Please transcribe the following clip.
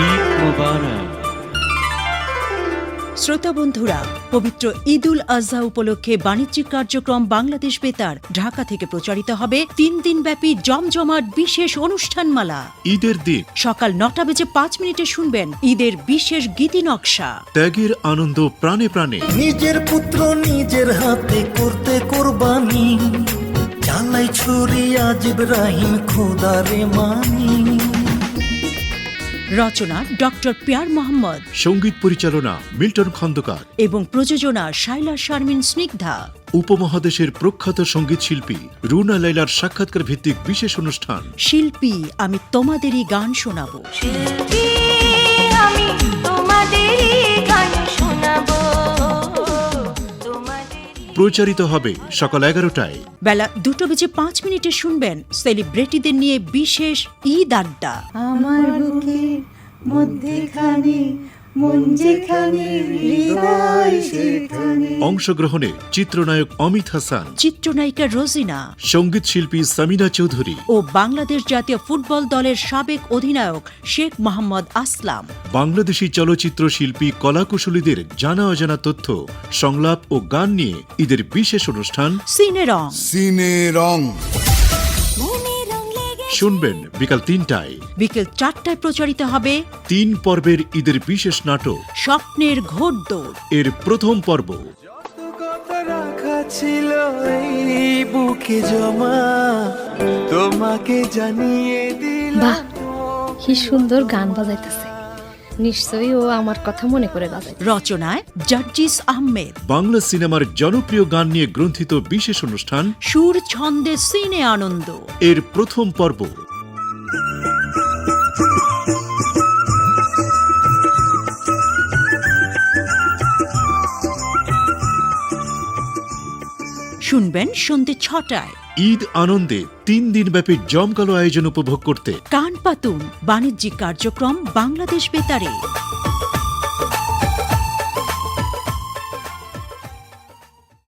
ঈদ মোবারক। শ্রোতা বন্ধুরা, পবিত্র ঈদ উল আজহা উপলক্ষে বাণিজ্যিক কার্যক্রম বাংলাদেশ বেতার ঢাকা থেকে প্রচারিত হবে 3 দিনব্যাপী জমজমাট বিশেষ অনুষ্ঠানমালা। ঈদের দিন সকাল 9:05 শুনবেন ঈদের বিশেষ গীতি নকশা। ত্যাগের আনন্দ প্রাণে প্রাণে, নিজের পুত্র নিজের হাতে করতে কোরবানি, চালাই ছুরি আজ ইব্রাহিম খোদারে মানি। রচনা ডক্টর পিয়ার মোহাম্মদ, সঙ্গীত পরিচালনা মিল্টন খন্দকার এবং প্রযোজনা শাইলা শারমিন স্নিগ্ধা। উপমহাদেশের প্রখ্যাত সঙ্গীত শিল্পী রুনা লাইলার সাক্ষাৎকার ভিত্তিক বিশেষ অনুষ্ঠান শিল্পী আমি তোমাদেরই গান শোনাবো। শিল্পী আমি তোমাদেরই গান শোনাবো, তোমাদেরই। প্রচারিত হবে সকাল 11টায়। বেলা 2:05 শুনবেন সেলিব্রিটিদের নিয়ে বিশেষ ঈদ আড্ডা। আমার বুকের মধ্যেখানে মন যেখানে হৃদয় সেখানে। অংশগ্রহণে চিত্রনায়ক অমিত হাসান, চিত্রনায়িকা রোজিনা সঙ্গীত শিল্পী সামিনা চৌধুরী, ও বাংলাদেশ জাতীয় ফুটবল দলের সাবেক অধিনায়ক শেখ মোহাম্মদ আসলাম। বাংলাদেশি চলচ্চিত্র শিল্পী কলাকুশলীদের জানা অজানা তথ্য, সংলাপ ও গান নিয়ে ঈদের বিশেষ অনুষ্ঠান সিনে রং। সিনে রং মনে রং লেগে শুনবেন বিকাল 3টায়। বিকেল 4টায় প্রচারিত হবে 3 পর্বের ঈদের বিশেষ নাটক স্বপ্নের ঘোড়দৌড়। এর প্রথম পর্ব। কথা রাখা ছিল এই বুকে জমা, তোমাকে জানিয়ে দিলাম। বাহ, কি সুন্দর গান বাজাইতেছে। নিশ্চয়ই ও আমার কথা মনে করে বাজায়। রচনায় জার্জিস আহমেদ। বাংলা সিনেমার জনপ্রিয় গান নিয়ে গ্রন্থিত বিশেষ অনুষ্ঠান সুর ছন্দে সিনে আনন্দ। এর প্রথম পর্ব। শুনবেন সন্ধ্যে 6টায়। ঈদ আনন্দে 3 দিনব্যাপী জমকালো আয়োজন উপভোগ করতে কান পাতুন বাণিজ্যিক কার্যক্রম বাংলাদেশ বেতারে।